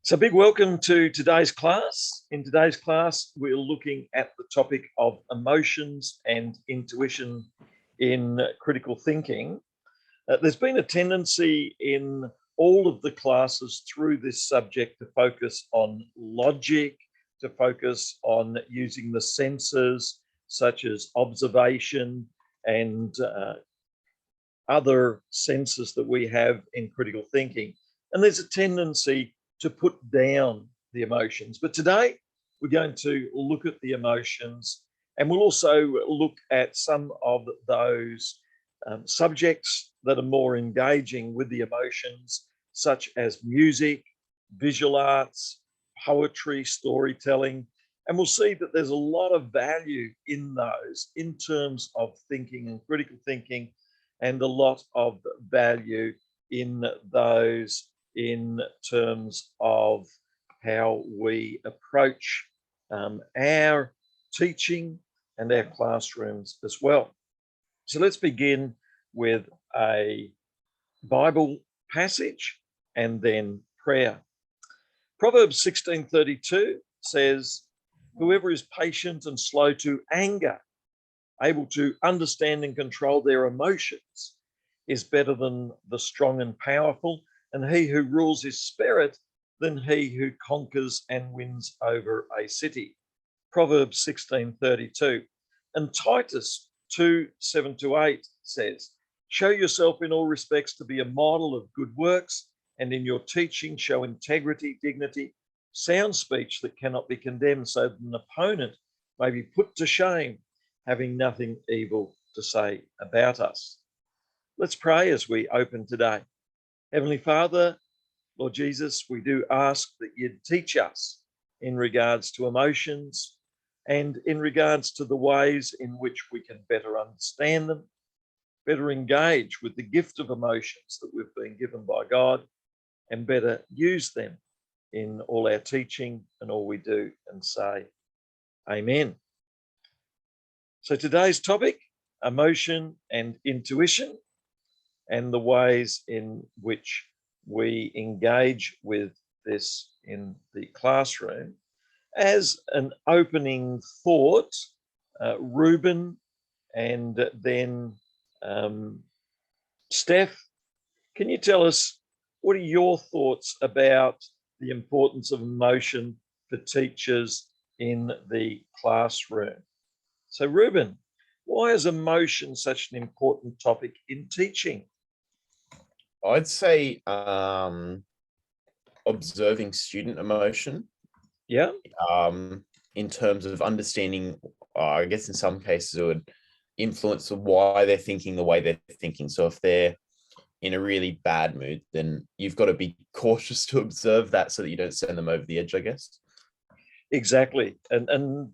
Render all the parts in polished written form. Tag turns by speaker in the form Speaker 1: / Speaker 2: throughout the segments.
Speaker 1: So big welcome to today's class. In today's class, we're looking at the topic of emotions and intuition in critical thinking. There's been a tendency in all of the classes through this subject to focus on logic, to focus on using the senses such as observation and other senses that we have in critical thinking. And there's a tendency to put down the emotions. But today we're going to look at the emotions, and we'll also look at some of those subjects that are more engaging with the emotions, such as music, visual arts, poetry, storytelling. And we'll see that there's a lot of value in those in terms of thinking and critical thinking, and a lot of value in those in terms of how we approach our teaching and our classrooms as well. So let's begin with a Bible passage and then prayer. Proverbs 16:32 says, "Whoever is patient and slow to anger, able to understand and control their emotions, is better than the strong and powerful, and he who rules his spirit than he who conquers and wins over a city." Proverbs 16:32. And Titus 2:7-8 says, "Show yourself in all respects to be a model of good works, and in your teaching show integrity, dignity, sound speech that cannot be condemned, so that an opponent may be put to shame, having nothing evil to say about us." Let's pray as we open today. Heavenly Father, Lord Jesus, we do ask that you'd teach us in regards to emotions and in regards to the ways in which we can better understand them, better engage with the gift of emotions that we've been given by God, and better use them in all our teaching and all we do and say. Amen. So today's topic, emotion and intuition, and the ways in which we engage with this in the classroom. As an opening thought, Ruben and then Steph, can you tell us, what are your thoughts about the importance of emotion for teachers in the classroom? So Ruben, why is emotion such an important topic in teaching?
Speaker 2: I'd say observing student emotion.
Speaker 1: Yeah.
Speaker 2: In terms of understanding, I guess in some cases it would influence why they're thinking the way they're thinking. So if they're in a really bad mood, then you've got to be cautious to observe that so that you don't send them over the edge, I guess.
Speaker 1: Exactly. And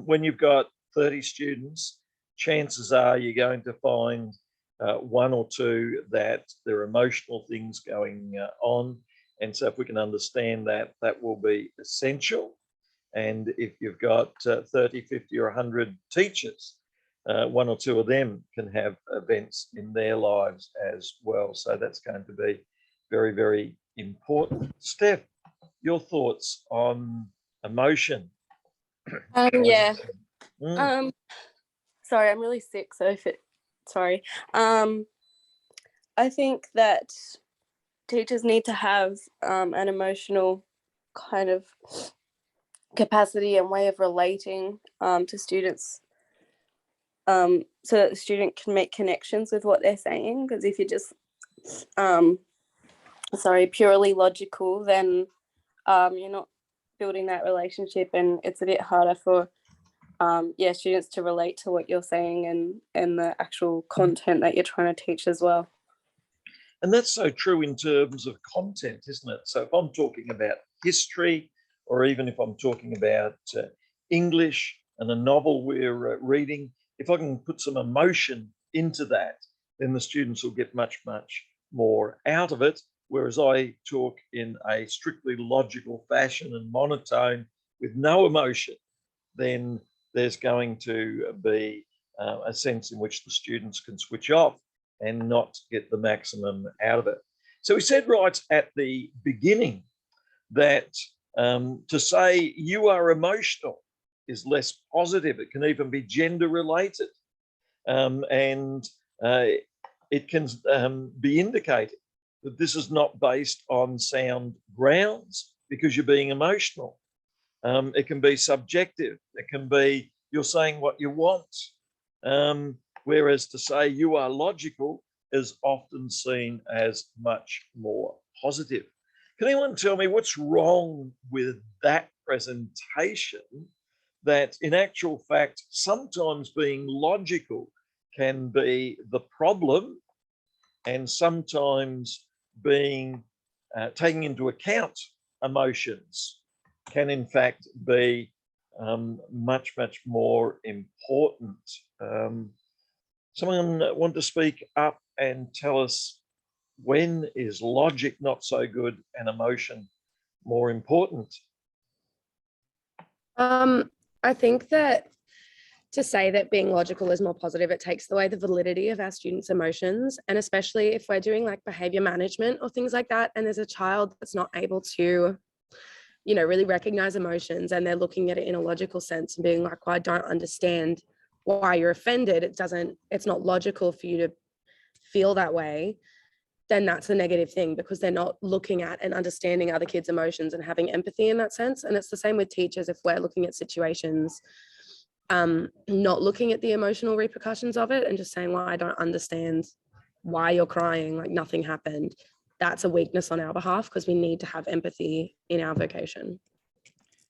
Speaker 1: when you've got 30 students, chances are you're going to find one or two that there are emotional things going on. And so if we can understand that, that will be essential. And if you've got 30, 50 or 100 teachers, one or two of them can have events in their lives as well. So that's going to be very, very important. Steph, your thoughts on emotion?
Speaker 3: Yeah. Sorry, I'm really sick, so sorry. I think that teachers need to have an emotional kind of capacity and way of relating to students, so that the student can make connections with what they're saying. Because if you're just purely logical, then you're not building that relationship, and it's a bit harder for students to relate to what you're saying and the actual content that you're trying to teach as well.
Speaker 1: And that's so true in terms of content, isn't it? So if I'm talking about history, or even if I'm talking about English and a novel we're reading, if I can put some emotion into that, then the students will get much, much more out of it. Whereas I talk in a strictly logical fashion and monotone with no emotion, then there's going to be a sense in which the students can switch off and not get the maximum out of it. So we said right at the beginning that to say you are emotional is less positive. It can even be gender related. And it can be indicated that this is not based on sound grounds because you're being emotional. It can be subjective. It can be you're saying what you want. Whereas to say you are logical is often seen as much more positive. Can anyone tell me what's wrong with that presentation? That in actual fact, sometimes being logical can be the problem, and sometimes being taking into account emotions can in fact be much more important. Someone want to speak up and tell us, when is logic not so good and emotion more important?
Speaker 4: I think that to say that being logical is more positive, it takes away the validity of our students' emotions. And especially if we're doing like behavior management or things like that, and there's a child that's not able to, you know, really recognize emotions, and they're looking at it in a logical sense and being like, well, I don't understand why you're offended. It's not logical for you to feel that way. Then that's a negative thing, because they're not looking at and understanding other kids' emotions and having empathy in that sense. And it's the same with teachers. If we're looking at situations, not looking at the emotional repercussions of it and just saying, well, I don't understand why you're crying, like nothing happened, that's a weakness on our behalf, because we need to have empathy in our vocation.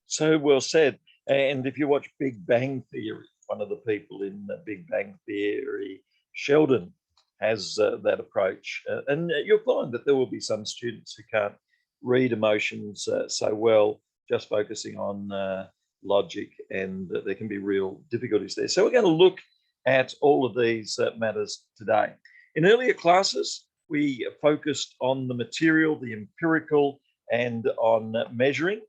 Speaker 1: So well said. And if you watch Big Bang Theory, one of the people in the Big Bang Theory, Sheldon, has that approach. And you'll find that there will be some students who can't read emotions so well, just focusing on logic, and there can be real difficulties there. So we're going to look at all of these matters today. In earlier classes, we focused on the material, the empirical, and on measuring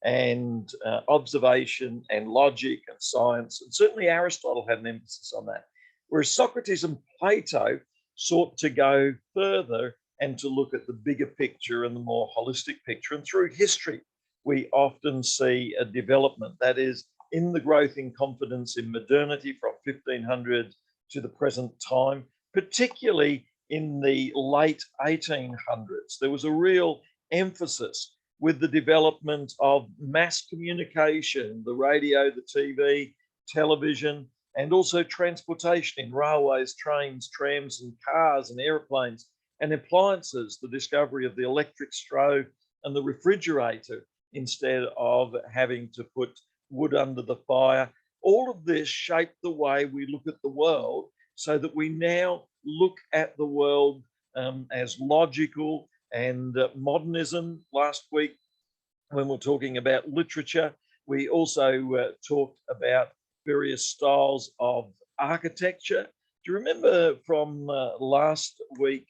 Speaker 1: and observation and logic and science. And certainly Aristotle had an emphasis on that. Whereas Socrates and Plato sought to go further and to look at the bigger picture and the more holistic picture. And through history, we often see a development, that is, in the growth in confidence in modernity from 1500 to the present time, particularly in the late 1800s. There was a real emphasis with the development of mass communication, the radio, the TV, television, and also transportation in railways, trains, trams, and cars and airplanes, and appliances, the discovery of the electric stove and the refrigerator instead of having to put wood under the fire. All of this shaped the way we look at the world, so that we now look at the world as logical. And modernism, last week when we're talking about literature, we also talked about various styles of architecture. Do you remember from last week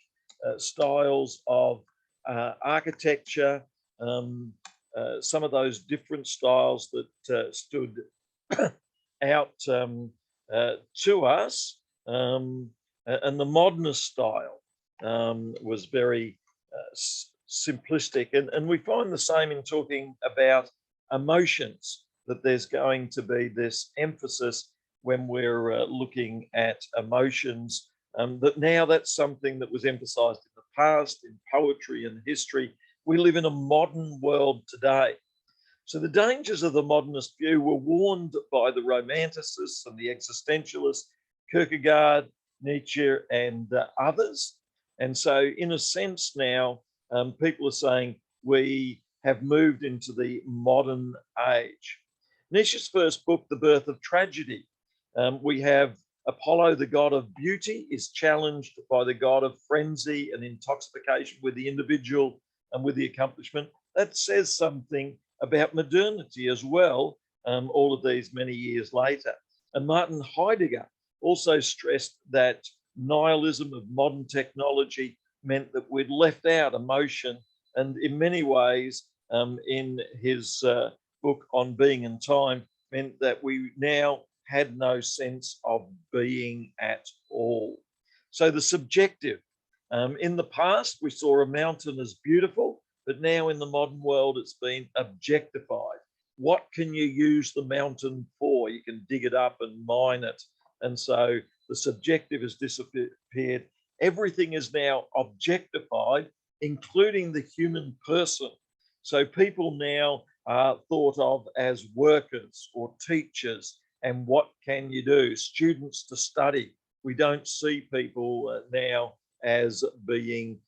Speaker 1: styles of architecture, some of those different styles that stood out to us, and the modernist style was very simplistic, and we find the same in talking about emotions, that there's going to be this emphasis when we're looking at emotions, that now that's something that was emphasized in the past, in poetry and history. We live in a modern world today. So the dangers of the modernist view were warned by the Romanticists and the existentialists, Kierkegaard, Nietzsche, and others. And so in a sense now, people are saying we have moved into the modern age. Nietzsche's first book, The Birth of Tragedy, we have Apollo, the god of beauty, is challenged by the god of frenzy and intoxication with the individual and with the accomplishment. That says something about modernity as well, all of these many years later. And Martin Heidegger also stressed that nihilism of modern technology meant that we'd left out emotion, and in many ways, in his book on Being and Time, meant that we now had no sense of being at all. So the subjective, in the past, we saw a mountain as beautiful, but now in the modern world, it's been objectified. What can you use the mountain for? You can dig it up and mine it. And so the subjective has disappeared. Everything is now objectified, including the human person. So people now are thought of as workers or teachers. And what can you do? Students to study. We don't see people now as being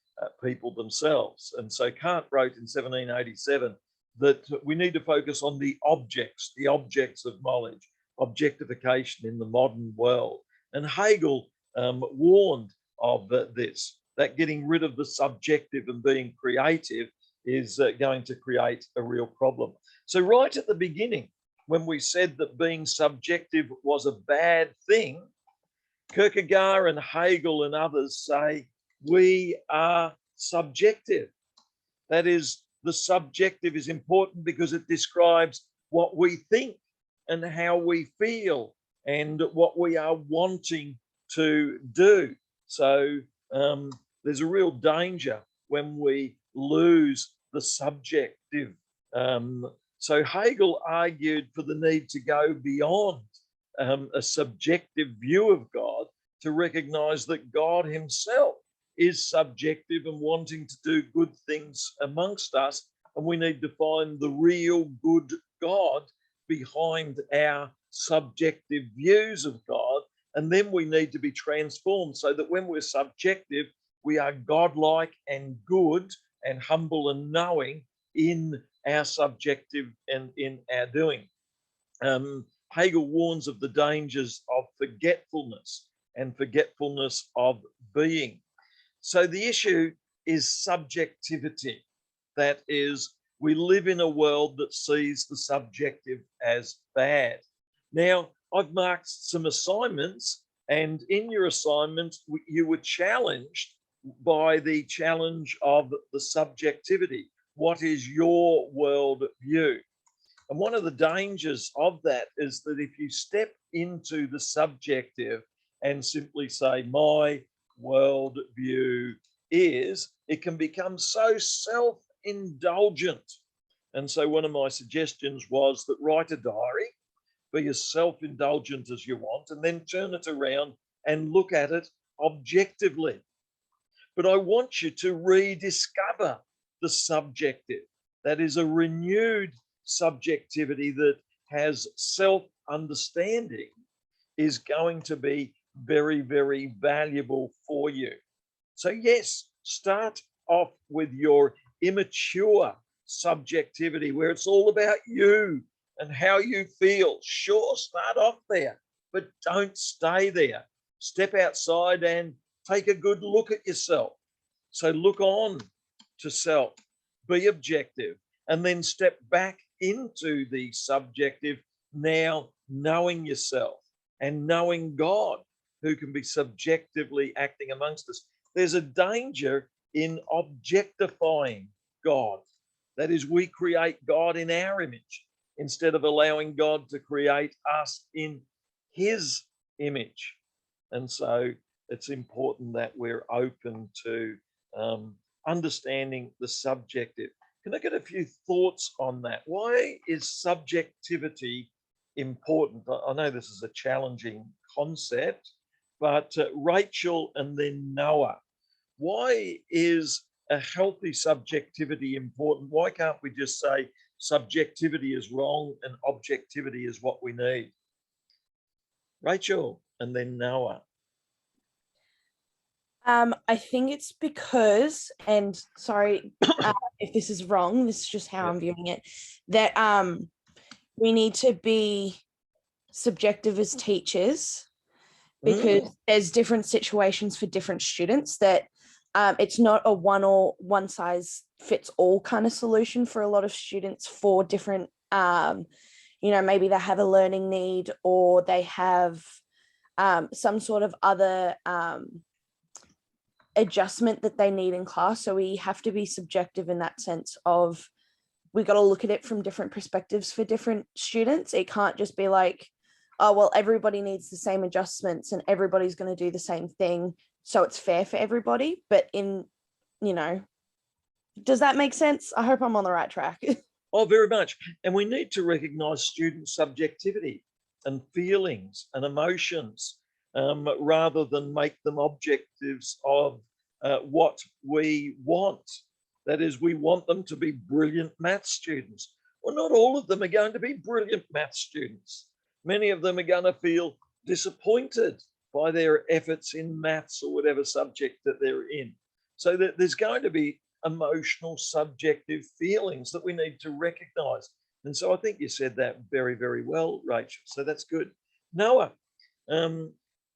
Speaker 1: people themselves. And so Kant wrote in 1787 that we need to focus on the objects of knowledge, objectification in the modern world. And Hegel warned of this, that getting rid of the subjective and being creative is going to create a real problem. So right at the beginning, when we said that being subjective was a bad thing, Kierkegaard and Hegel and others say we are subjective. That is, the subjective is important because it describes what we think and how we feel and what we are wanting to do. So there's a real danger when we lose the subjective. So Hegel argued for the need to go beyond a subjective view of God to recognize that God himself is subjective and wanting to do good things amongst us. And we need to find the real good God behind our subjective views of God. And then we need to be transformed so that when we're subjective, we are godlike and good and humble and knowing in our subjective and in our doing. Hegel warns of the dangers of forgetfulness and forgetfulness of being. So the issue is subjectivity. That is, we live in a world that sees the subjective as bad. Now, I've marked some assignments, and in your assignment, you were challenged by the challenge of the subjectivity. What is your world view? And one of the dangers of that is that if you step into the subjective and simply say, my world view is, it can become so self-indulgent. And so one of my suggestions was that write a diary, be as self-indulgent as you want, and then turn it around and look at it objectively. But I want you to rediscover the subjective. That is a renewed subjectivity that has self-understanding is going to be very, very valuable for you. So yes, start off with your immature subjectivity where it's all about you and how you feel. Sure, start off there, but don't stay there. Step outside and take a good look at yourself. So look on to self, be objective, and then step back into the subjective, now knowing yourself and knowing God, who can be subjectively acting amongst us. There's a danger in objectifying God. That is, we create God in our image instead of allowing God to create us in his image. And so it's important that we're open to understanding the subjective. Can I get a few thoughts on that? Why is subjectivity important? I know this is a challenging concept, but Rachel and then Noah, why is a healthy subjectivity important? Why can't we just say subjectivity is wrong and objectivity is what we need? Rachel and then Noah.
Speaker 5: I think it's because, and sorry if this is wrong, this is just how I'm viewing it, that we need to be subjective as teachers because there's different situations for different students, that it's not a one size fits all kind of solution for a lot of students for different, maybe they have a learning need or they have some sort of other adjustment that they need in class. So we have to be subjective in that sense of, we got to look at it from different perspectives for different students. It can't just be like, oh, well, everybody needs the same adjustments and everybody's going to do the same thing, so it's fair for everybody. But in, Does that make sense? I hope I'm on the right track.
Speaker 1: Oh, very much. And we need to recognise student subjectivity and feelings and emotions rather than make them objectives of what we want. That is, we want them to be brilliant math students. Well, not all of them are going to be brilliant math students. Many of them are going to feel disappointed by their efforts in maths or whatever subject that they're in. So that there's going to be emotional, subjective feelings that we need to recognize. And so I think you said that very, very well, Rachel. So that's good. Noah,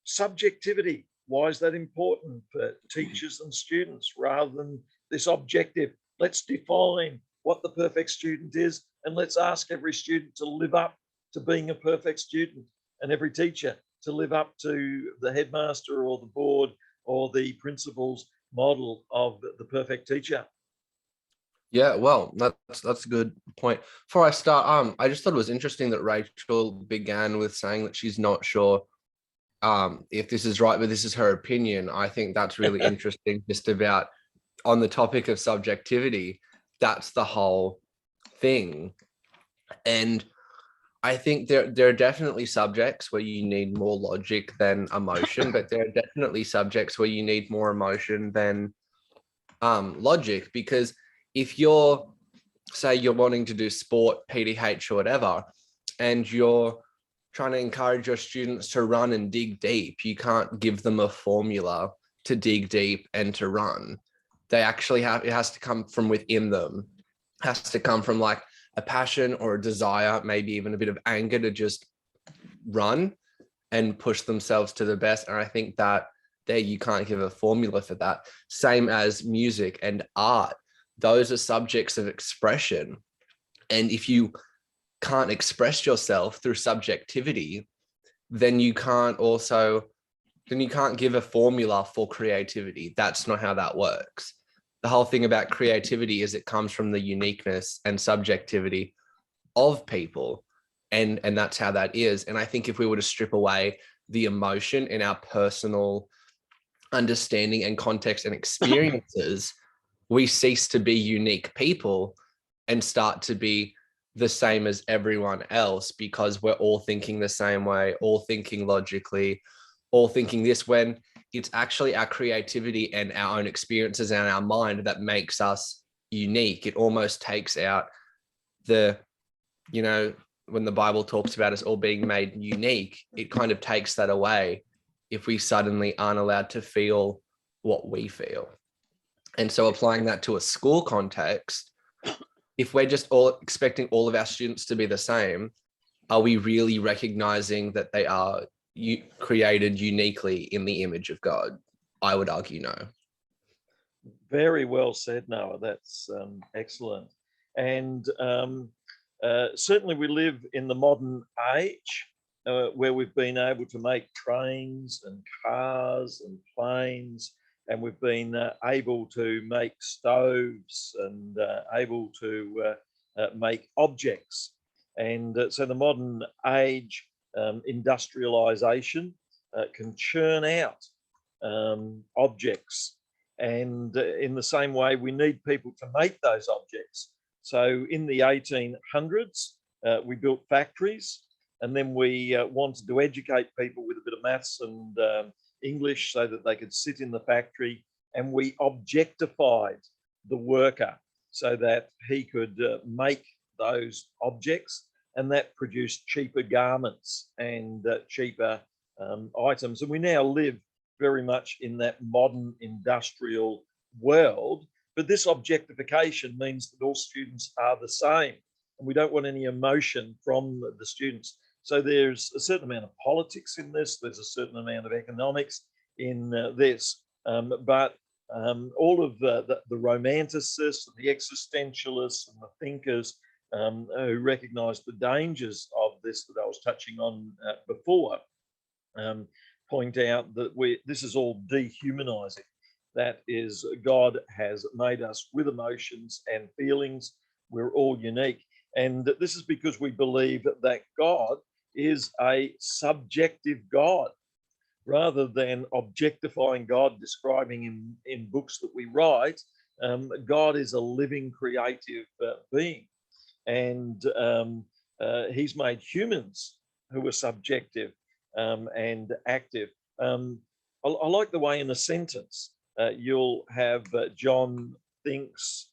Speaker 1: subjectivity. Why is that important for teachers and students rather than this objective? Let's define what the perfect student is, and let's ask every student to live up to being a perfect student, and every teacher to live up to the headmaster or the board or the principal's model of the perfect teacher.
Speaker 6: Yeah, well, that's a good point. Before I start, I just thought it was interesting that Rachel began with saying that she's not sure if this is right, but this is her opinion. I think that's really interesting, just about on the topic of subjectivity. That's the whole thing. And I think there are definitely subjects where you need more logic than emotion, but there are definitely subjects where you need more emotion than logic. Because if you're, say you're wanting to do sport, PDH or whatever, and you're trying to encourage your students to run and dig deep, you can't give them a formula to dig deep and to run. They actually have, it has to come from within them. It has to come from like a passion or a desire, maybe even a bit of anger to just run and push themselves to the best. And I think that there you can't give a formula for that. Same as music and art. Those are subjects of expression. And if you can't express yourself through subjectivity, then you can't give a formula for creativity. That's not how that works. The whole thing about creativity is it comes from the uniqueness and subjectivity of people. And that's how that is. And I think if we were to strip away the emotion in our personal understanding and context and experiences, we cease to be unique people and start to be the same as everyone else, because we're all thinking the same way, all thinking logically, all thinking this, when it's actually our creativity and our own experiences and our mind that makes us unique. It almost takes out the, when the Bible talks about us all being made unique, it kind of takes that away if we suddenly aren't allowed to feel what we feel. And so applying that to a school context, if we're just all expecting all of our students to be the same, are we really recognizing that they are created uniquely in the image of God? I would argue no.
Speaker 1: Very well said, Noah. That's excellent. And certainly we live in the modern age where we've been able to make trains and cars and planes, and we've been able to make stoves and able to make objects. And so the modern age, industrialization can churn out objects. And in the same way, we need people to make those objects. So in the 1800s, we built factories, and then we wanted to educate people with a bit of maths and English so that they could sit in the factory, and we objectified the worker so that he could make those objects, and that produced cheaper garments and cheaper items. And we now live very much in that modern industrial world, but this objectification means that all students are the same, and we don't want any emotion from the students. So there's a certain amount of politics in this, there's a certain amount of economics in this, but all of the romanticists and the existentialists and the thinkers who recognize the dangers of this that I was touching on before, point out that this is all dehumanizing. That is, God has made us with emotions and feelings. We're all unique. And this is because we believe that God is a subjective God, rather than objectifying God, describing him in books that we write. God is a living, creative being, and he's made humans who are subjective and active. I like the way in a sentence you'll have John thinks,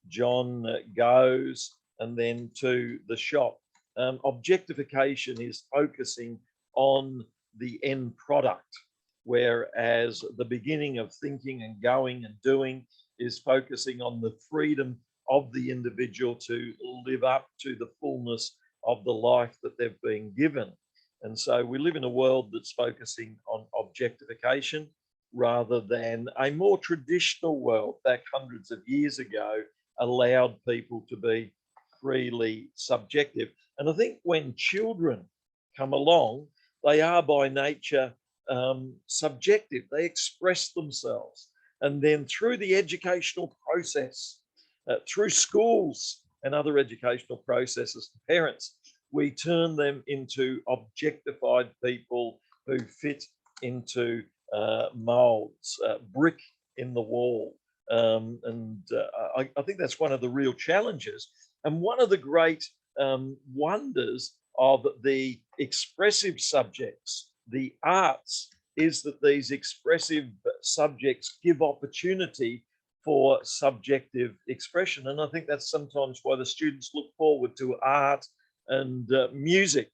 Speaker 1: John goes, and then to the shop. Objectification is focusing on the end product, whereas the beginning of thinking and going and doing is focusing on the freedom of the individual to live up to the fullness of the life that they've been given. And so we live in a world that's focusing on objectification rather than a more traditional world back hundreds of years ago allowed people to be freely subjective. And I think when children come along, they are by nature subjective. They express themselves. And then through the educational process, through schools and other educational processes, parents, we turn them into objectified people who fit into molds, brick in the wall. I think that's one of the real challenges. And one of the great wonders of the expressive subjects, the arts, is that these expressive subjects give opportunity for subjective expression. And I think that's sometimes why the students look forward to art and music.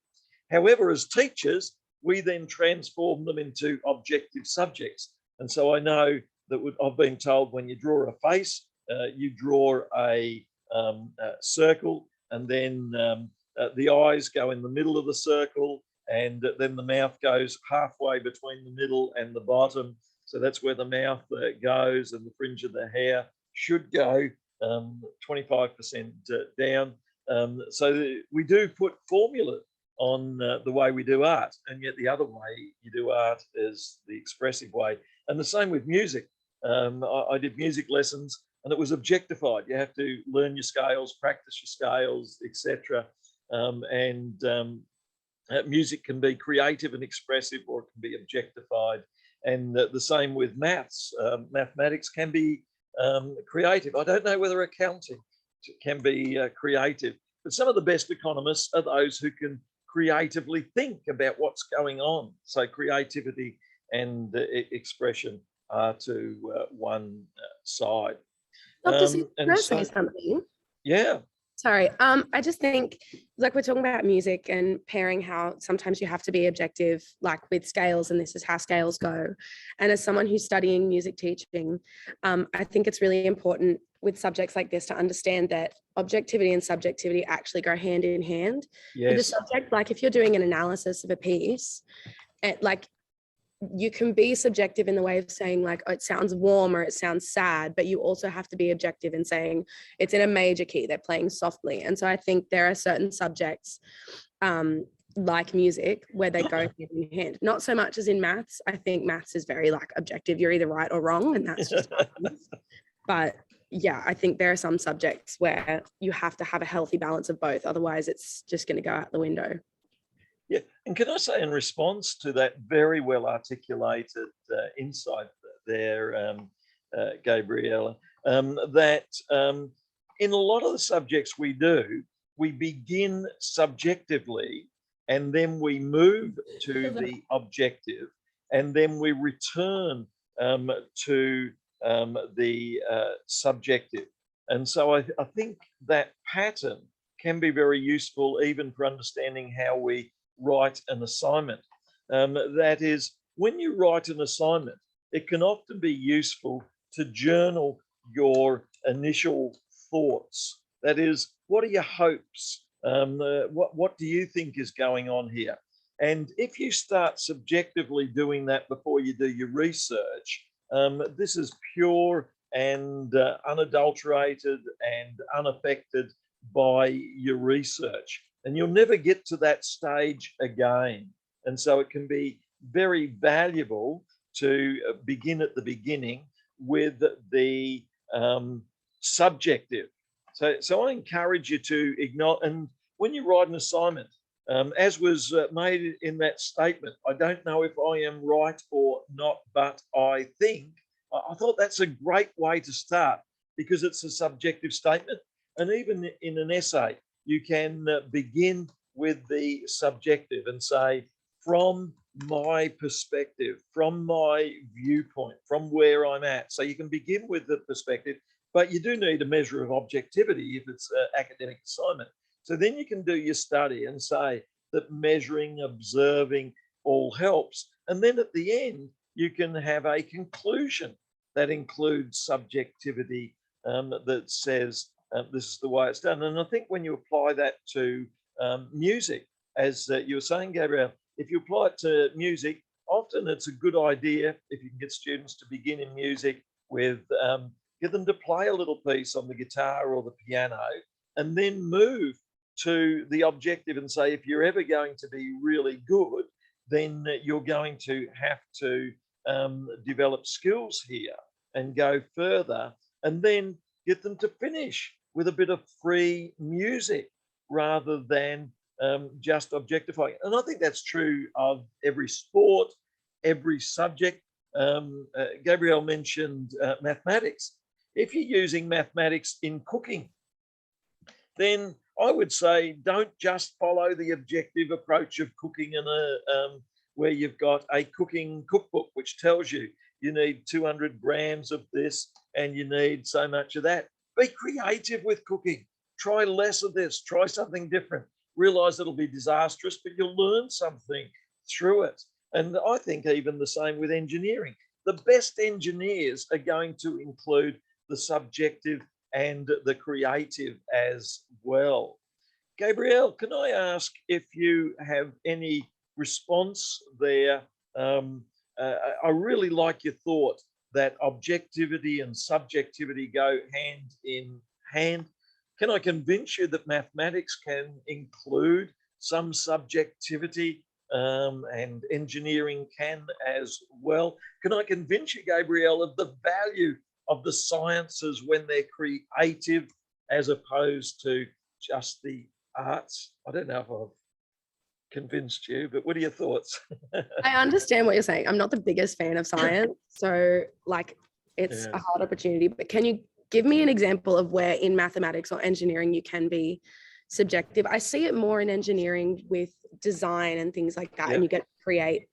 Speaker 1: However, as teachers, we then transform them into objective subjects. And so I know that I've been told when you draw a face, you draw a circle, and then the eyes go in the middle of the circle, and then the mouth goes halfway between the middle and the bottom. So that's where the mouth goes, and the fringe of the hair should go 25% down. So we do put formula on the way we do art, and yet the other way you do art is the expressive way. And the same with music. I did music lessons, and it was objectified. You have to learn your scales, practice your scales, etc. Music can be creative and expressive, or it can be objectified. And the same with maths. Mathematics can be creative. I don't know whether accounting can be creative, but some of the best economists are those who can creatively think about what's going on. So creativity and expression are to one side.
Speaker 4: Dr. Can I say something?
Speaker 1: Yeah.
Speaker 4: Sorry, I just think, like, we're talking about music and pairing how sometimes you have to be objective, like with scales, and this is how scales go. And as someone who's studying music teaching, I think it's really important with subjects like this to understand that objectivity and subjectivity actually go hand in hand.
Speaker 1: Yes.
Speaker 4: With a subject, like if you're doing an analysis of a piece, like you can be subjective in the way of saying like, oh, it sounds warm or it sounds sad, but you also have to be objective in saying it's in a major key, they're playing softly. And so I think there are certain subjects like music where they go hand in hand. Not so much as in maths. I think maths is very like objective. You're either right or wrong, and that's just but yeah, I think there are some subjects where you have to have a healthy balance of both. Otherwise, it's just going to go out the window.
Speaker 1: Yeah, and can I say in response to that very well articulated insight there, Gabriella, that in a lot of the subjects we do, we begin subjectively and then we move to the objective, and then we return to the subjective. And so I think that pattern can be very useful even for understanding how we write an assignment. That is, when you write an assignment, it can often be useful to journal your initial thoughts. That is, what are your hopes? What do you think is going on here? And if you start subjectively doing that before you do your research, this is pure and unadulterated and unaffected by your research. And you'll never get to that stage again. And so it can be very valuable to begin at the beginning with the subjective. So I encourage you to ignore, and when you write an assignment, as was made in that statement, I don't know if I am right or not, but I think I thought that's a great way to start because it's a subjective statement. And even in an essay, you can begin with the subjective and say, from my perspective, from my viewpoint, from where I'm at. So you can begin with the perspective, but you do need a measure of objectivity if it's an academic assignment. So then you can do your study and say that measuring, observing all helps. And then at the end, you can have a conclusion that includes subjectivity that says this is the way it's done. And I think when you apply that to music, as you were saying, Gabrielle, if you apply it to music, often it's a good idea if you can get students to begin in music with get them to play a little piece on the guitar or the piano and then move to the objective and say, if you're ever going to be really good, then you're going to have to develop skills here and go further, and then get them to finish with a bit of free music rather than just objectifying. And I think that's true of every sport, every subject. Gabrielle mentioned mathematics. If you're using mathematics in cooking, then I would say don't just follow the objective approach of cooking in where you've got a cooking cookbook which tells you you need 200 grams of this and you need so much of that. Be creative with cooking. Try less of this. Try something different. Realize it'll be disastrous, but you'll learn something through it. And I think even the same with engineering. The best engineers are going to include the subjective and the creative as well. Gabrielle, can I ask if you have any response there? I really like your thought that objectivity and subjectivity go hand in hand. Can I convince you that mathematics can include some subjectivity and engineering can as well? Can I convince you, Gabrielle, of the value of the sciences when they're creative as opposed to just the arts? I don't know if I've convinced you, but what are your thoughts?
Speaker 4: I understand what you're saying. I'm not the biggest fan of science, so like it's a hard opportunity, but can you give me an example of where in mathematics or engineering you can be subjective? I see it more in engineering with design and things like that, and you get to create,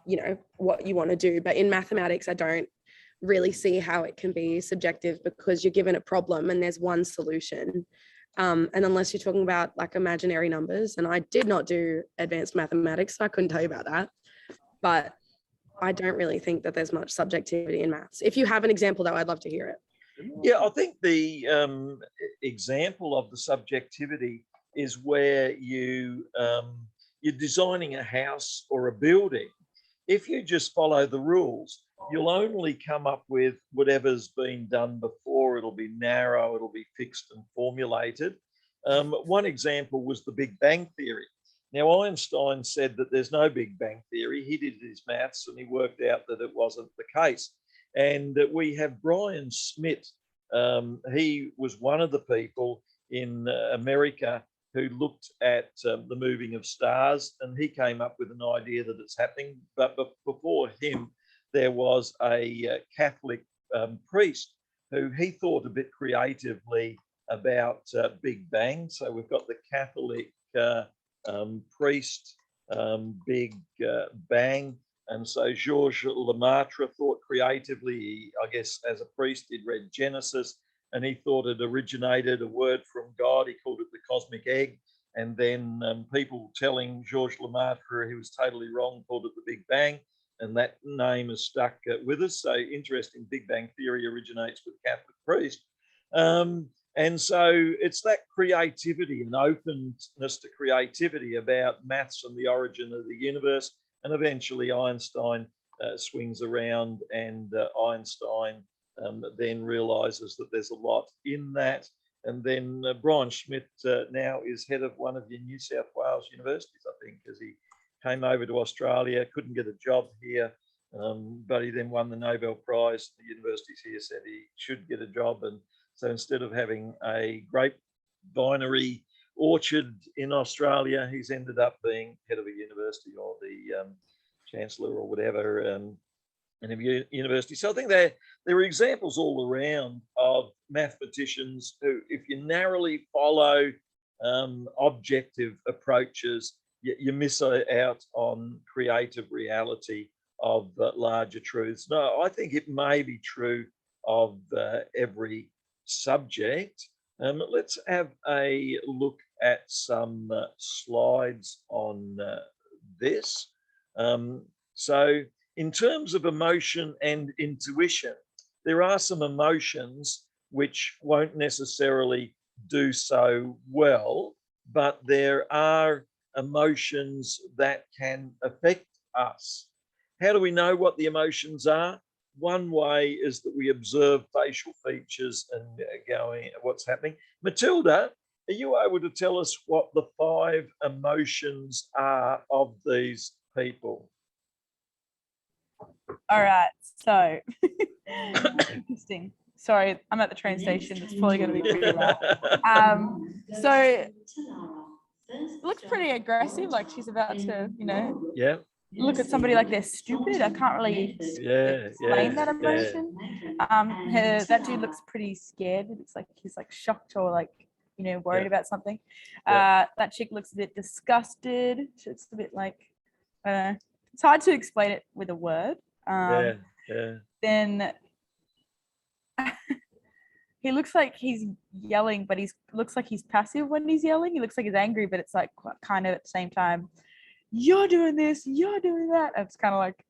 Speaker 4: you know, what you want to do. But in mathematics, I don't really see how it can be subjective because you're given a problem and there's one solution. And unless you're talking about like imaginary numbers, and I did not do advanced mathematics, so I couldn't tell you about that. But I don't really think that there's much subjectivity in maths. If you have an example though, I'd love to hear it.
Speaker 1: Yeah, I think the example of the subjectivity is where you're designing a house or a building. If you just follow the rules, you'll only come up with whatever's been done before. It'll be narrow, it'll be fixed and formulated. One example was the Big Bang Theory. Now, Einstein said that there's no Big Bang Theory. He did his maths and he worked out that it wasn't the case. And we have Brian Schmidt. He was one of the people in America who looked at the moving of stars, and he came up with an idea that it's happening. But before him, there was a Catholic priest who he thought a bit creatively about Big Bang. So we've got the Catholic priest, Big Bang. And so Georges Lemaitre thought creatively. He, I guess as a priest, he'd read Genesis and he thought it originated a word from God. He called it the cosmic egg. And then people telling Georges Lemaitre he was totally wrong called it the Big Bang. And that name is stuck with us. So interesting, Big Bang Theory originates with a Catholic priest. And so it's that creativity and openness to creativity about maths and the origin of the universe. And eventually Einstein swings around and Einstein then realizes that there's a lot in that. And then Brian Schmidt now is head of one of your New South Wales universities, I think, because he came over to Australia, couldn't get a job here, but he then won the Nobel Prize. The universities here said he should get a job. And so instead of having a grape vinery orchard in Australia, he's ended up being head of a university or the chancellor or whatever and of university. So I think there are examples all around of mathematicians who, if you narrowly follow objective approaches, you miss out on creative reality of larger truths. No, I think it may be true of every subject. Let's have a look at some slides on this. So in terms of emotion and intuition, there are some emotions which won't necessarily do so well, but there are emotions that can affect us. How do we know what the emotions are? One way is that we observe facial features and going, what's happening. Matilda, are you able to tell us what the 5 emotions are of these people?
Speaker 7: All right, so interesting. Sorry, I'm at the train station. It's probably going to be pretty loud. So it looks pretty aggressive, like she's about to,
Speaker 1: Yeah.
Speaker 7: look at somebody like they're stupid. I can't really explain that emotion. That dude looks pretty scared. It looks like he's like shocked or like, worried about something. That chick looks a bit disgusted. She looks a bit like, I don't know. It's hard to explain it with a word. Then he looks like he's yelling, but looks like he's passive when he's yelling. He looks like he's angry, but it's like kind of at the same time, you're doing this, you're doing that. And it's kind of like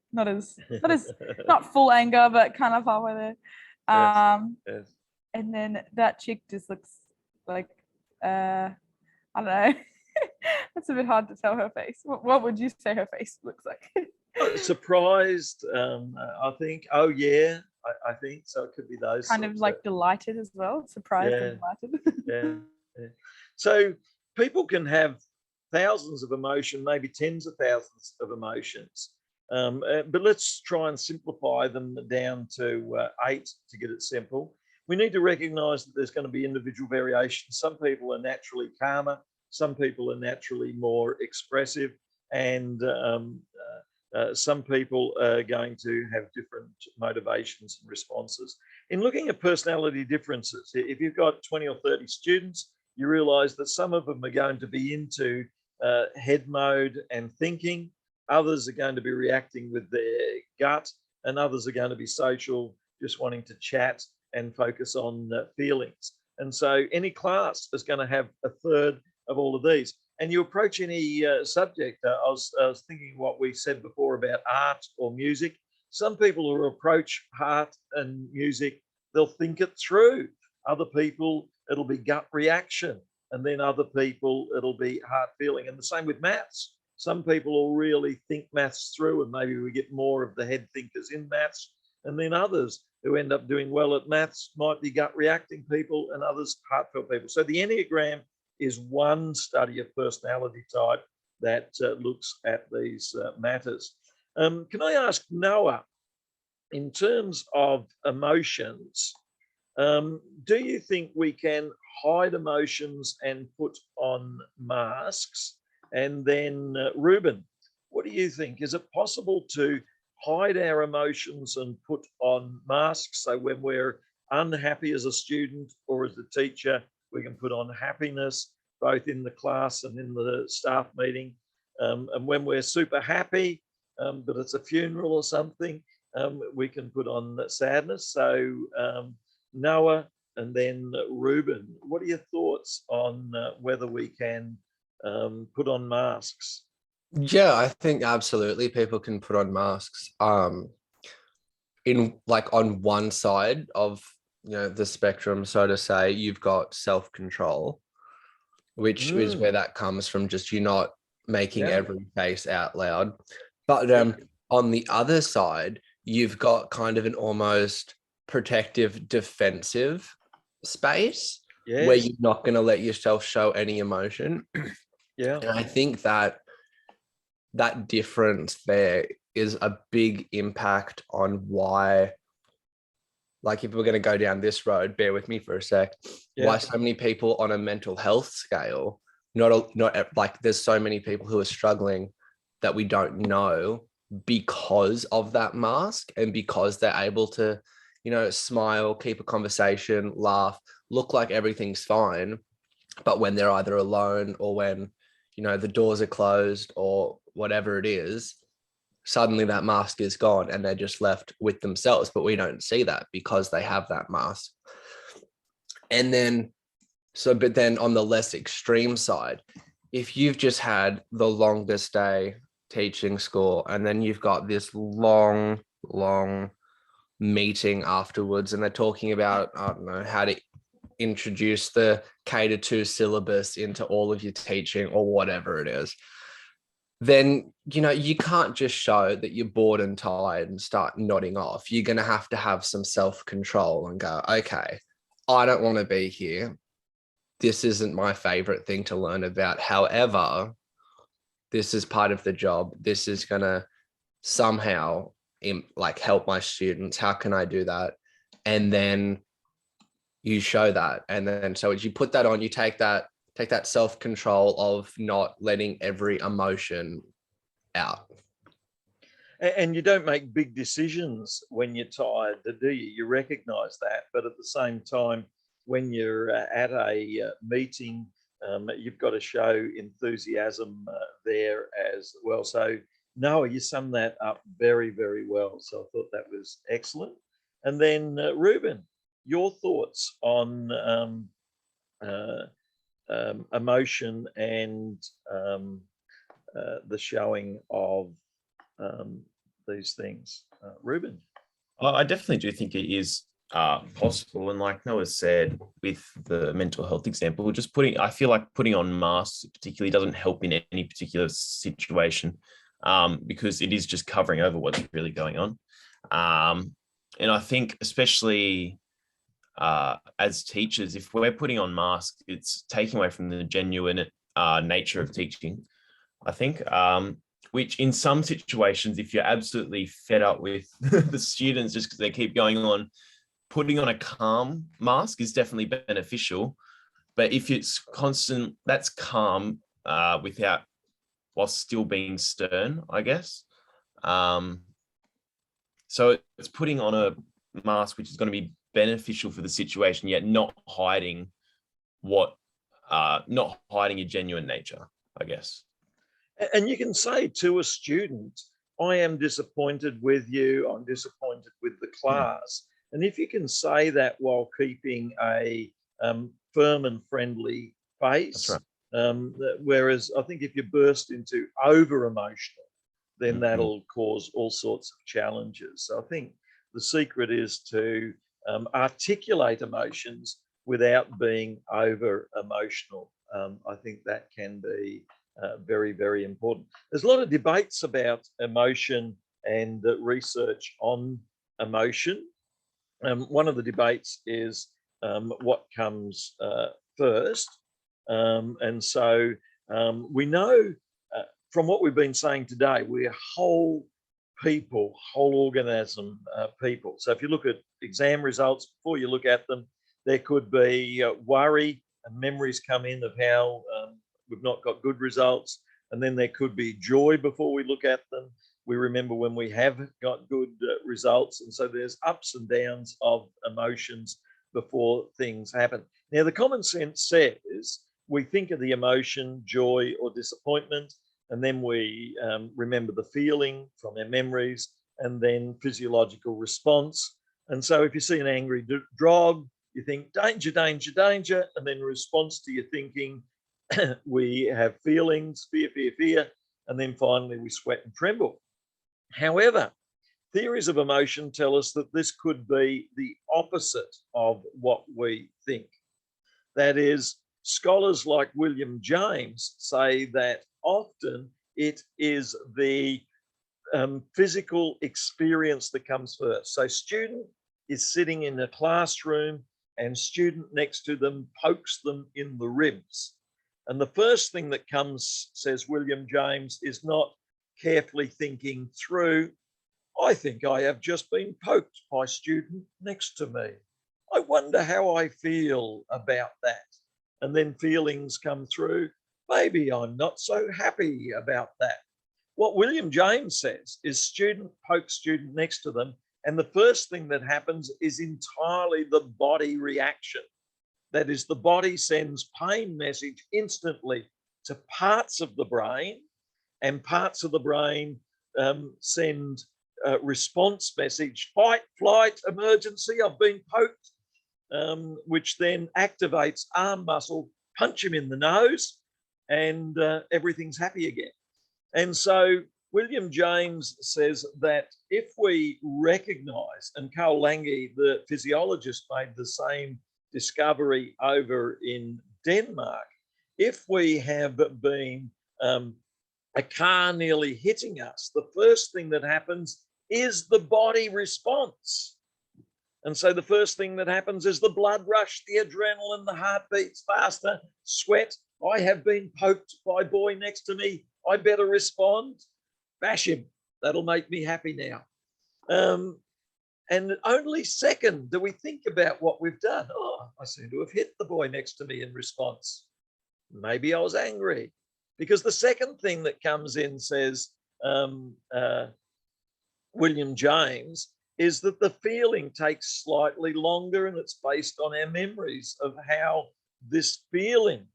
Speaker 7: not full anger, but kind of halfway there.
Speaker 1: Yes.
Speaker 7: And then that chick just looks like, I don't know. That's a bit hard to tell her face. What would you say her face looks like?
Speaker 1: Surprised, I think. Oh, yeah, I think so. It could be those.
Speaker 7: Kind of like delighted as well. Surprised and delighted.
Speaker 1: Yeah. So people can have thousands of emotion, maybe tens of thousands of emotions. But let's try and simplify them down to 8 to get it simple. We need to recognize that there's going to be individual variation. Some people are naturally calmer. Some people are naturally more expressive. And some people are going to have different motivations and responses. In looking at personality differences, if you've got 20 or 30 students, you realize that some of them are going to be into head mode and thinking. Others are going to be reacting with their gut, and others are going to be social, just wanting to chat and focus on feelings. And so any class is going to have a third of all of these. And you approach any subject. I was thinking what we said before about art or music. Some people who approach art and music, they'll think it through. Other people, it'll be gut reaction. And then other people, it'll be heart feeling. And the same with maths. Some people will really think maths through, and maybe we get more of the head thinkers in maths. And then others who end up doing well at maths might be gut reacting people, and others heartfelt people. So the Enneagram is one study of personality type that looks at these matters. Can I ask Noah, in terms of emotions, do you think we can hide emotions and put on masks? And then Ruben, what do you think? Is it possible to hide our emotions and put on masks? So when we're unhappy as a student or as a teacher, we can put on happiness, both in the class and in the staff meeting. And when we're super happy, but it's a funeral or something, we can put on sadness. So Noah and then Ruben, what are your thoughts on whether we can put on masks?
Speaker 6: Yeah, I think absolutely people can put on masks. In like on one side of the spectrum, so to say, you've got self-control, which is where that comes from, just you not making every face out loud. But on the other side, you've got kind of an almost protective, defensive space where you're not going to let yourself show any emotion. And I think that difference there is a big impact on why, like if we're going to go down this road, bear with me for a sec, why so many people on a mental health scale, not like there's so many people who are struggling that we don't know because of that mask and because they're able to, smile, keep a conversation, laugh, look like everything's fine. But when they're either alone or when, the doors are closed or whatever it is, suddenly that mask is gone and they're just left with themselves. But we don't see that because they have that mask. And then, but then on the less extreme side, if you've just had the longest day teaching school and then you've got this long meeting afterwards and they're talking about, I don't know, how to introduce the K-2 syllabus into all of your teaching or whatever it is, then, you can't just show that you're bored and tired and start nodding off. You're going to have some self-control and go, okay, I don't want to be here. This isn't my favorite thing to learn about. However, this is part of the job. This is going to somehow help my students. How can I do that? And then you show that. And then, so as you put that on, you take that self-control of not letting every emotion out.
Speaker 1: And you don't make big decisions when you're tired, do you? You recognize that. But at the same time, when you're at a meeting, you've got to show enthusiasm there as well. So, Noah, you summed that up very, very well. So I thought that was excellent. And then, Ruben, your thoughts on emotion and the showing of these things. Ruben?
Speaker 2: I definitely do think it is possible. And like Noah said, with the mental health example, I feel like putting on masks particularly doesn't help in any particular situation because it is just covering over what's really going on. And I think especially as teachers, if we're putting on masks, it's taking away from the genuine nature of teaching, I think, which in some situations, if you're absolutely fed up with the students just because they keep going on, putting on a calm mask is definitely beneficial. But if it's constant, that's calm while still being stern, I guess. So it's putting on a mask which is going to be beneficial for the situation, yet not hiding your genuine nature, I guess.
Speaker 1: And you can say to a student, I am disappointed with you, I'm disappointed with the class. And if you can say that while keeping a firm and friendly face,
Speaker 2: That's right.
Speaker 1: Whereas I think if you burst into over emotional, then that'll cause all sorts of challenges. So I think the secret is to articulate emotions without being over emotional. I think that can be very, very important. There's a lot of debates about emotion and research on emotion. One of the debates is what comes first. And so we know from what we've been saying today, we're whole people, whole organism people. So if you look at exam results, before you look at them, there could be worry and memories come in of how we've not got good results. And then there could be joy before we look at them. We remember when we have got good results. And so there's ups and downs of emotions before things happen. Now, the common sense says we think of the emotion, joy or disappointment, and then we remember the feeling from our memories and then physiological response. And so if you see an angry dog, you think danger, danger, danger, and then in response to your thinking, we have feelings, fear, fear, fear, and then finally we sweat and tremble. However, theories of emotion tell us that this could be the opposite of what we think. That is, scholars like William James say that often it is the physical experience that comes first. So student is sitting in a classroom and student next to them pokes them in the ribs. And the first thing that comes, says William James, is not carefully thinking through, I think I have just been poked by student next to me. I wonder how I feel about that. And then feelings come through. Maybe I'm not so happy about that. What William James says is student pokes student next to them, and the first thing that happens is entirely the body reaction. That is, the body sends pain message instantly to parts of the brain, and parts of the brain send response message, fight, flight, emergency, I've been poked, which then activates arm muscle, punch him in the nose, and everything's happy again. And so William James says that if we recognize, and Carl Lange, the physiologist, made the same discovery over in Denmark, if we have been a car nearly hitting us, the first thing that happens is the body response. And so the first thing that happens is the blood rush, the adrenaline, the heart beats faster, sweat. I have been poked by a boy next to me. I better respond. Bash him. That'll make me happy now. And only second do we think about what we've done. Oh, I seem to have hit the boy next to me in response. Maybe I was angry. Because the second thing that comes in, says William James, is that the feeling takes slightly longer, and it's based on our memories of how this feeling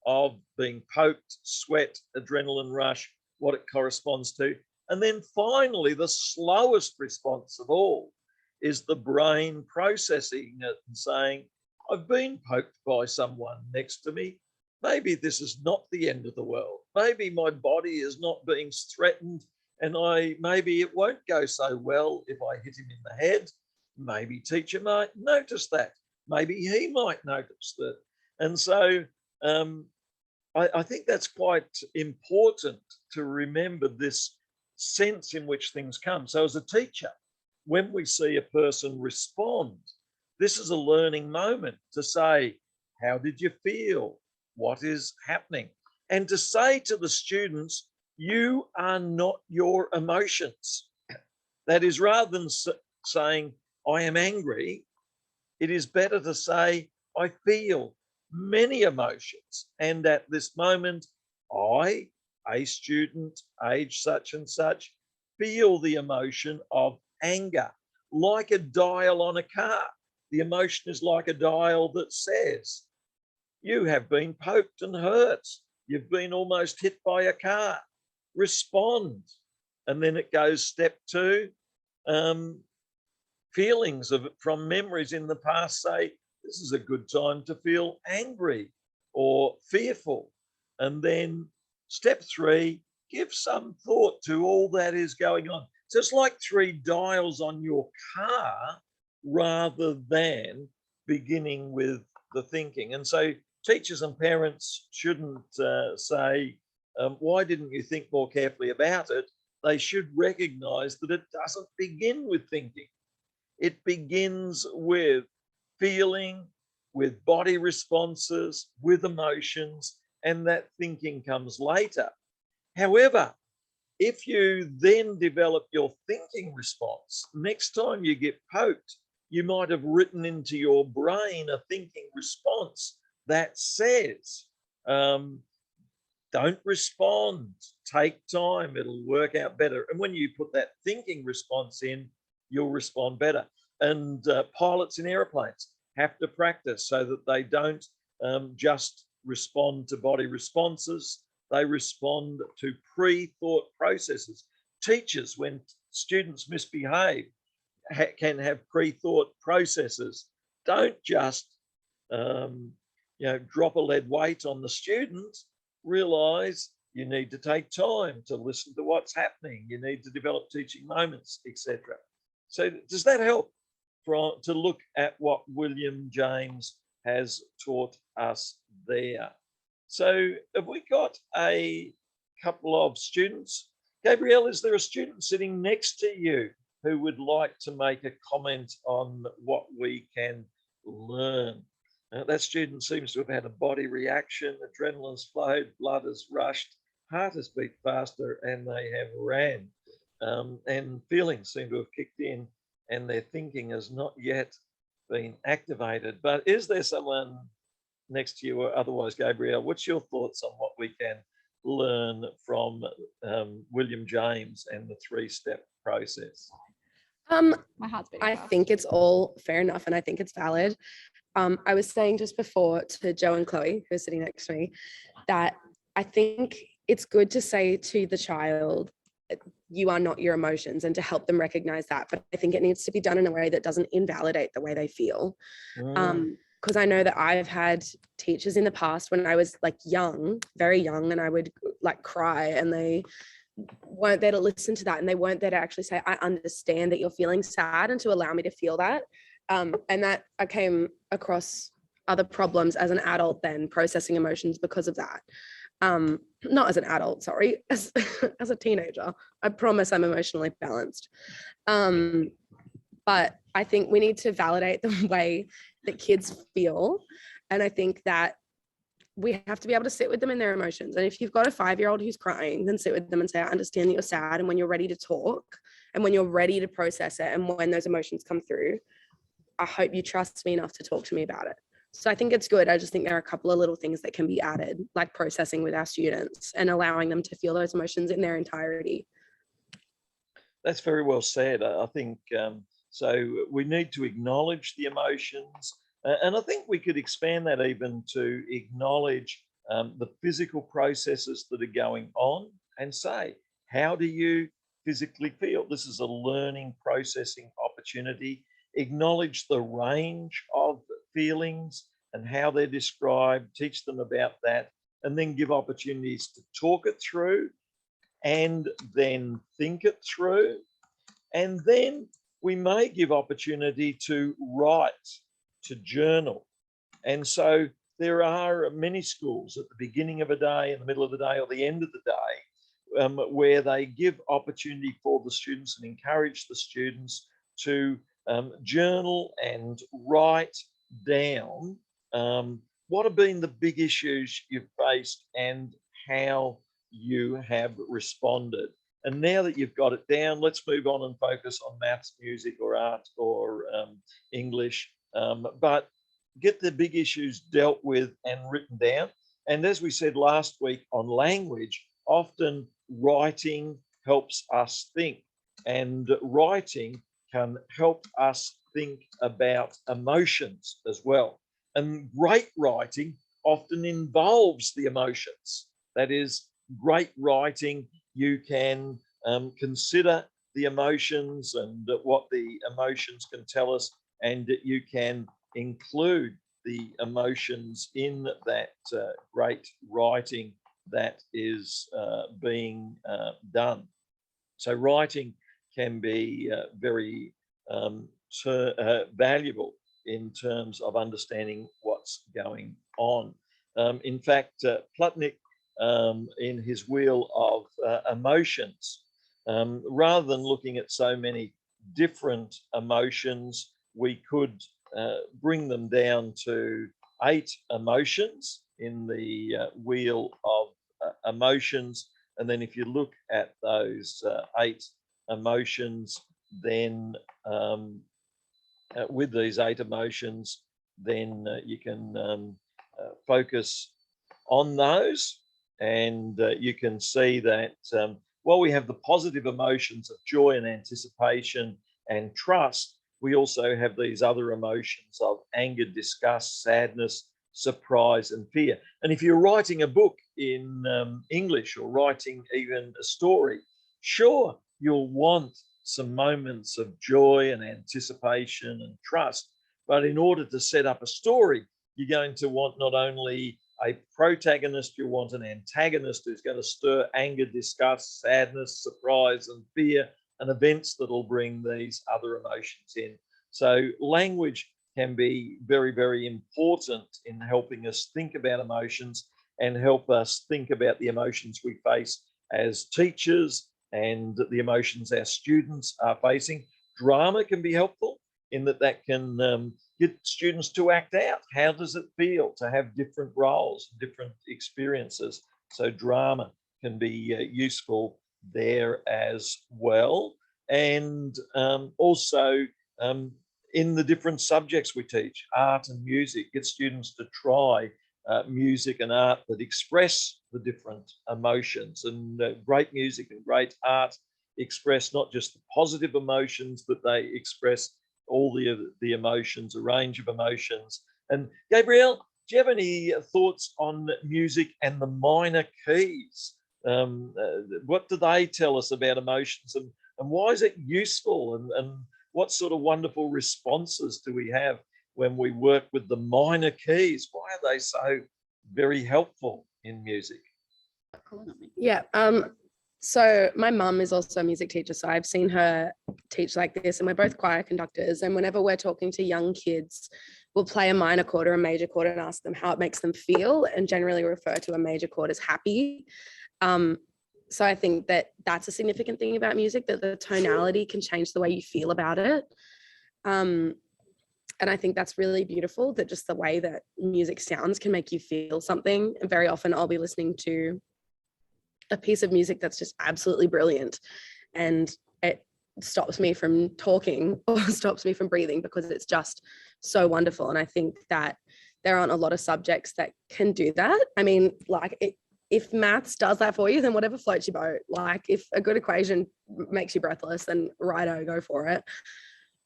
Speaker 1: of being poked, sweat, adrenaline rush, what it corresponds to. And then finally, the slowest response of all is the brain processing it and saying, I've been poked by someone next to me. Maybe this is not the end of the world. Maybe my body is not being threatened, and maybe it won't go so well if I hit him in the head. Maybe teacher might notice that. Maybe he might notice that. And so I think that's quite important to remember this sense in which things come. So as a teacher, when we see a person respond, this is a learning moment to say, how did you feel? What is happening? And to say to the students, you are not your emotions. That is, rather than saying, I am angry, it is better to say, I feel many emotions. And at this moment, I, a student, age such and such, feel the emotion of anger, like a dial on a car. The emotion is like a dial that says, you have been poked and hurt. You've been almost hit by a car. Respond. And then it goes step 2. Feelings from memories in the past say, this is a good time to feel angry or fearful. And then step 3, give some thought to all that is going on. So it's like 3 dials on your car rather than beginning with the thinking. And so teachers and parents shouldn't say, why didn't you think more carefully about it? They should recognize that it doesn't begin with thinking. It begins with feeling, with body responses, with emotions, and that thinking comes later. However, if you then develop your thinking response, next time you get poked, you might have written into your brain a thinking response that says, don't respond, take time, it'll work out better. And when you put that thinking response in, you'll respond better. And pilots in airplanes have to practice so that they don't just respond to body responses, they respond to pre-thought processes. Teachers, when students misbehave, can have pre-thought processes. Don't just drop a lead weight on the student. Realize you need to take time to listen to what's happening. You need to develop teaching moments, etc. So does that help to look at what William James has taught us there? So have we got a couple of students? Gabrielle, is there a student sitting next to you who would like to make a comment on what we can learn? That student seems to have had a body reaction, adrenaline's flowed, blood has rushed, heart has beat faster, and they have ran. And feelings seem to have kicked in, and their thinking has not yet been activated. But is there someone next to you, or otherwise, Gabrielle, what's your thoughts on what we can learn from William James and the 3-step process?
Speaker 7: My heart's beating
Speaker 4: I
Speaker 7: fast.
Speaker 4: think it's all fair enough, and I think it's valid. I was saying just before to Joe and Chloe, who's sitting next to me, that I think it's good to say to the child, you are not your emotions, and to help them recognize that. But I think it needs to be done in a way that doesn't invalidate the way they feel. Because I know that I've had teachers in the past when I was like young, very young, and I would like cry, and they weren't there to listen to that, and they weren't there to actually say, I understand that you're feeling sad, and to allow me to feel that. And that I came across other problems as an adult then, processing emotions because of that. Not as an adult, sorry, as a teenager. I promise I'm emotionally balanced. But I think we need to validate the way that kids feel. And I think that we have to be able to sit with them in their emotions. And if you've got a 5-year-old who's crying, then sit with them and say, I understand that you're sad. And when you're ready to talk, and when you're ready to process it, and when those emotions come through, I hope you trust me enough to talk to me about it. So I think it's good. I just think there are a couple of little things that can be added, like processing with our students and allowing them to feel those emotions in their entirety.
Speaker 1: That's very well said. I think so. We need to acknowledge the emotions, and I think we could expand that even to acknowledge the physical processes that are going on, and say, how do you physically feel? This is a learning, processing opportunity. Acknowledge the range of feelings and how they're described, teach them about that, and then give opportunities to talk it through, and then think it through. And then we may give opportunity to write, to journal. And so there are many schools at the beginning of a day, in the middle of the day, or the end of the day, where they give opportunity for the students and encourage the students to journal and write down what have been the big issues you've faced and how you have responded. And now that you've got it down, let's move on and focus on maths, music, or art, or English. But get the big issues dealt with and written down. And as we said last week on language, often writing helps us think, and writing can help us think about emotions as well. And great writing often involves the emotions. That is, great writing, you can consider the emotions and what the emotions can tell us, and you can include the emotions in that great writing that is being done. So writing can be very valuable in terms of understanding what's going on. In fact, Plutnik, in his Wheel of Emotions, rather than looking at so many different emotions, we could bring them down to 8 emotions in the Wheel of Emotions. And then if you look at those 8 emotions, then with these 8 emotions, then you can focus on those, and you can see that while we have the positive emotions of joy and anticipation and trust, we also have these other emotions of anger, disgust, sadness, surprise, and fear. And if you're writing a book in English, or writing even a story, sure, you'll want some moments of joy and anticipation and trust. But in order to set up a story, you're going to want not only a protagonist, you want an antagonist who's going to stir anger, disgust, sadness, surprise, and fear, and events that will bring these other emotions in. So language can be very, very important in helping us think about emotions and help us think about the emotions we face as teachers and the emotions our students are facing. Drama can be helpful in that can get students to act out. How does it feel to have different roles, different experiences? So drama can be useful there as well. And also in the different subjects we teach, art and music, get students to try music and art that express the different emotions. And great music and great art express not just the positive emotions, but they express all the emotions, a range of emotions. And Gabrielle, do you have any thoughts on music and the minor keys? What do they tell us about emotions, and why is it useful? And what sort of wonderful responses do we have when we work with the minor keys? Why are they so very helpful in music?
Speaker 4: Yeah. So my mum is also a music teacher, so I've seen her teach like this, and we're both choir conductors. And whenever we're talking to young kids, we'll play a minor chord or a major chord and ask them how it makes them feel, and generally refer to a major chord as happy. So I think that that's a significant thing about music, that the tonality can change the way you feel about it. And I think that's really beautiful, that just the way that music sounds can make you feel something. And very often I'll be listening to a piece of music that's just absolutely brilliant, and it stops me from talking or stops me from breathing because it's just so wonderful. And I think that there aren't a lot of subjects that can do that. I mean, like, if maths does that for you, then whatever floats your boat. Like, if a good equation makes you breathless, then righto, go for it.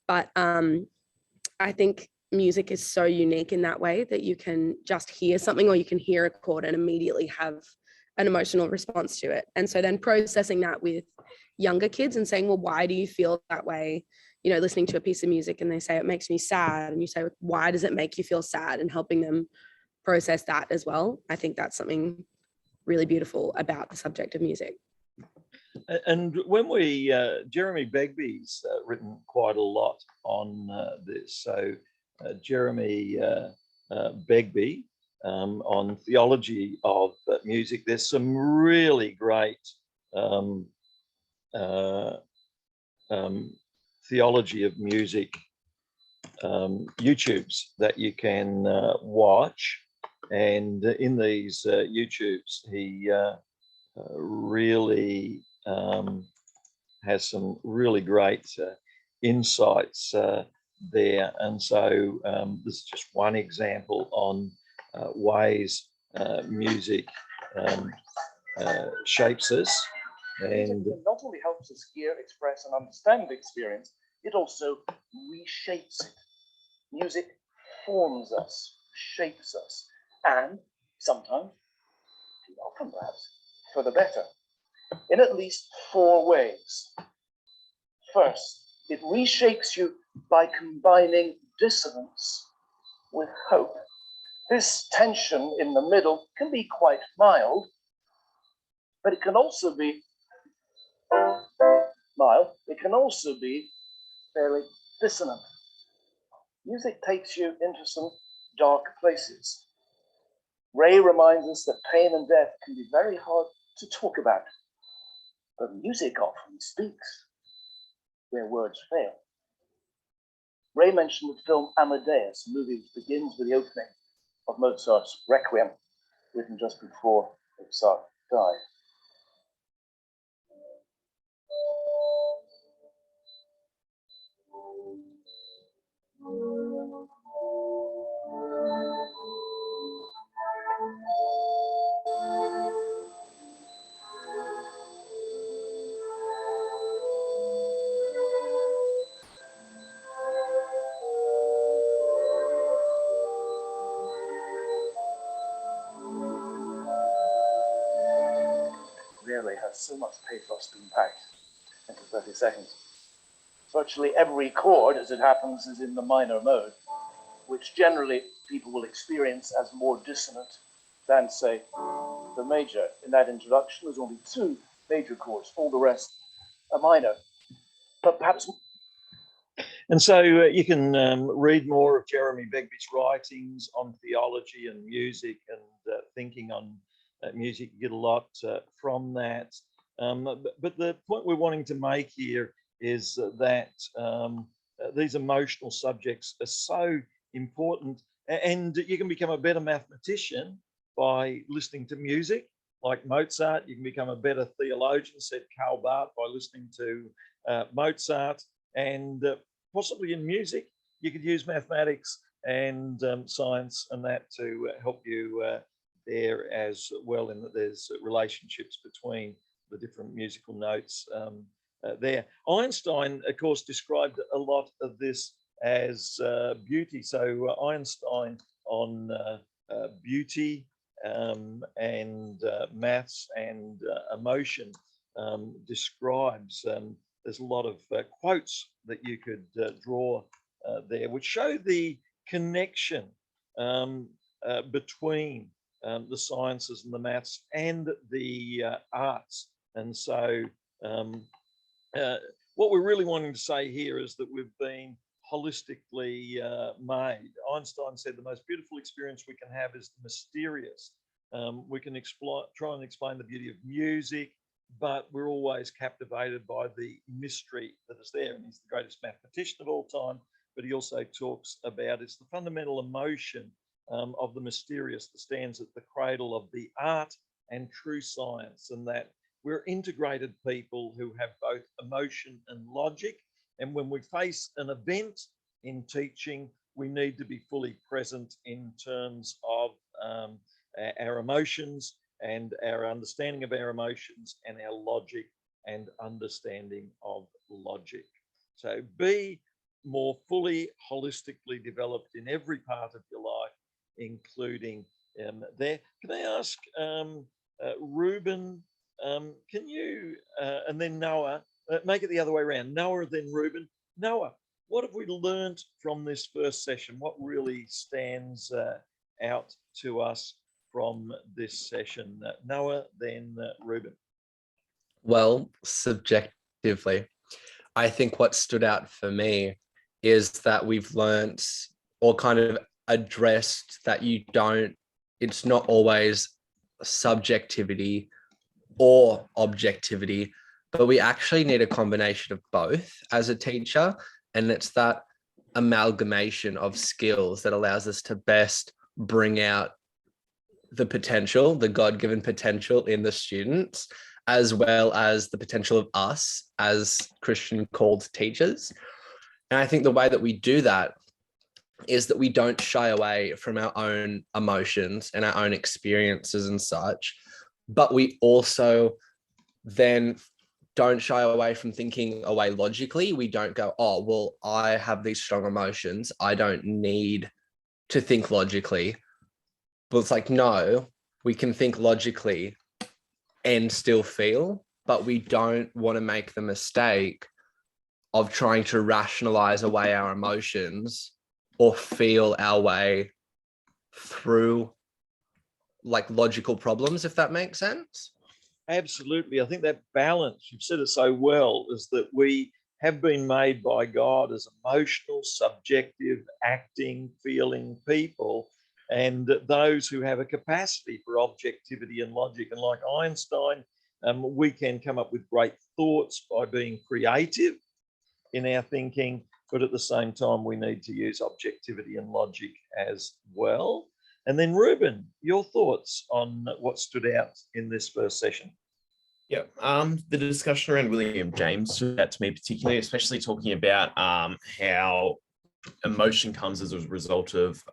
Speaker 4: But I think music is so unique in that way, that you can just hear something, or you can hear a chord and immediately have an emotional response to it. And so then processing that with younger kids and saying, well, why do you feel that way? You know, listening to a piece of music and they say, it makes me sad. And you say, why does it make you feel sad? And helping them process that as well. I think that's something really beautiful about the subject of music.
Speaker 1: And when we, Jeremy Begbie's written quite a lot on this. So Jeremy Begbie, on theology of music, there's some really great theology of music YouTubes that you can watch. And in these YouTubes, he really has some really great insights there. And so this is just one example on ways music shapes us. And
Speaker 8: it not only helps us hear, express, and understand the experience, it also reshapes it. Music forms us, shapes us, and sometimes, too often perhaps, for the better, in at least 4 ways. First, it reshapes you by combining dissonance with hope. This tension in the middle can be quite mild, but it can also be fairly dissonant. Music takes you into some dark places. Ray reminds us that pain and death can be very hard to talk about, but music often speaks where words fail. Ray mentioned the film Amadeus, a movie which begins with the opening of Mozart's Requiem, written just before Mozart died. Rarely has so much pathos been packed into 30 seconds. Virtually every chord, as it happens, is in the minor mode, which generally people will experience as more dissonant than, say, the major. In that introduction, there's only 2 major chords, all the rest are minor. But perhaps.
Speaker 1: And so you can read more of Jeremy Begbie's writings on theology and music and thinking on music. You get a lot from that. But the point we're wanting to make here is that these emotional subjects are so important, and you can become a better mathematician by listening to music, like Mozart. You can become a better theologian, said Karl Barth, by listening to Mozart. And possibly in music, you could use mathematics and science, and that to help you there as well, in that there's relationships between the different musical notes there. Einstein, of course, described a lot of this as beauty. So Einstein on beauty and maths and emotion describes, there's a lot of quotes that you could draw there, which show the connection between the sciences and the maths and the arts. And so what we're really wanting to say here is that we've been holistically made. Einstein said the most beautiful experience we can have is the mysterious. We can try and explain the beauty of music, but we're always captivated by the mystery that is there. And he's the greatest mathematician of all time, but he also talks about it's the fundamental emotion of the mysterious that stands at the cradle of the art and true science, and that we're integrated people who have both emotion and logic. And when we face an event in teaching, we need to be fully present in terms of our emotions and our understanding of our emotions and our logic and understanding of logic. So be more fully holistically developed in every part of your life, including there. Can I ask Ruben, can you, and then Noah, make it the other way around, Noah, then Ruben. Noah, what have we learned from this first session? What really stands out to us from this session? Noah, then Ruben.
Speaker 6: Well, subjectively, I think what stood out for me is that we've learnt or kind of addressed that it's not always subjectivity or objectivity, but we actually need a combination of both as a teacher. And it's that amalgamation of skills that allows us to best bring out the potential, the God-given potential in the students, as well as the potential of us as Christian called teachers. And I think the way that we do that is that we don't shy away from our own emotions and our own experiences and such, but we also then don't shy away from thinking away logically. We don't go, oh, well, I have these strong emotions, I don't need to think logically. But it's like, no, we can think logically and still feel, but we don't want to make the mistake of trying to rationalize away our emotions or feel our way through like logical problems, if that makes sense.
Speaker 1: Absolutely. I think that balance, you've said it so well, is that we have been made by God as emotional, subjective, acting, feeling people, and those who have a capacity for objectivity and logic. And like Einstein, we can come up with great thoughts by being creative in our thinking, but at the same time, we need to use objectivity and logic as well. And then Ruben, your thoughts on what stood out in this first session?
Speaker 2: Yeah, the discussion around William James stood out to me particularly, especially talking about how emotion comes as a result of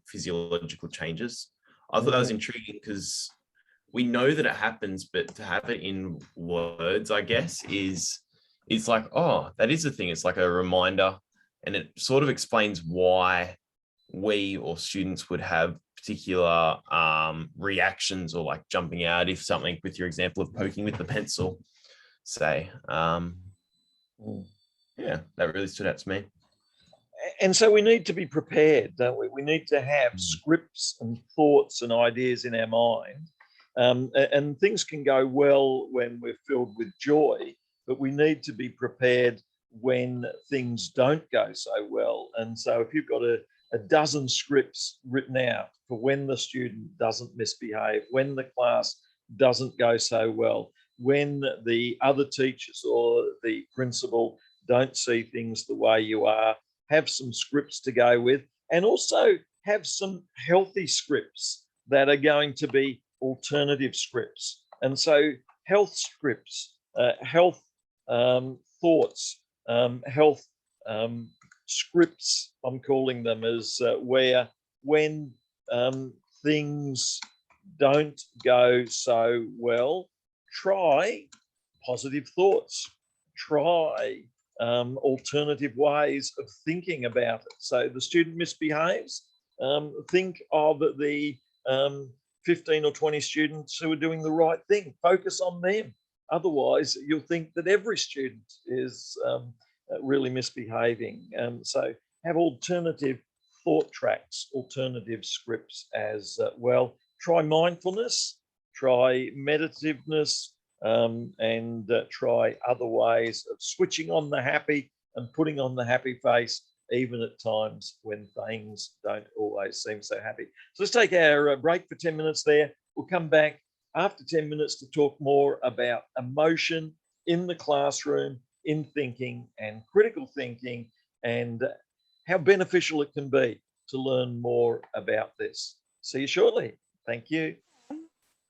Speaker 2: physiological changes. I thought that was intriguing because we know that it happens, but to have it in words, I guess, is like, oh, that is a thing. It's like a reminder, and it sort of explains why we or students would have particular reactions or like jumping out if something, with your example of poking with the pencil, say. Yeah, that really stood out to me.
Speaker 1: And so we need to be prepared, don't we? We need to have scripts and thoughts and ideas in our mind. And things can go well when we're filled with joy, but we need to be prepared when things don't go so well. And so if you've got a dozen scripts written out for when the student doesn't misbehave, when the class doesn't go so well, when the other teachers or the principal don't see things the way you are, have some scripts to go with, and also have some healthy scripts that are going to be alternative scripts. And so health scripts, health thoughts, health scripts, I'm calling them, is where when things don't go so well, try positive thoughts, try alternative ways of thinking about it. So the student misbehaves, think of the 15 or 20 students who are doing the right thing, focus on them. Otherwise, you'll think that every student is really misbehaving. So have alternative thought tracks, alternative scripts as well. Try mindfulness, try meditativeness, and try other ways of switching on the happy and putting on the happy face, even at times when things don't always seem so happy. So let's take our break for 10 minutes there. We'll come back after 10 minutes to talk more about emotion in the classroom, in thinking and critical thinking, and how beneficial it can be to learn more about this. See you shortly. Thank you.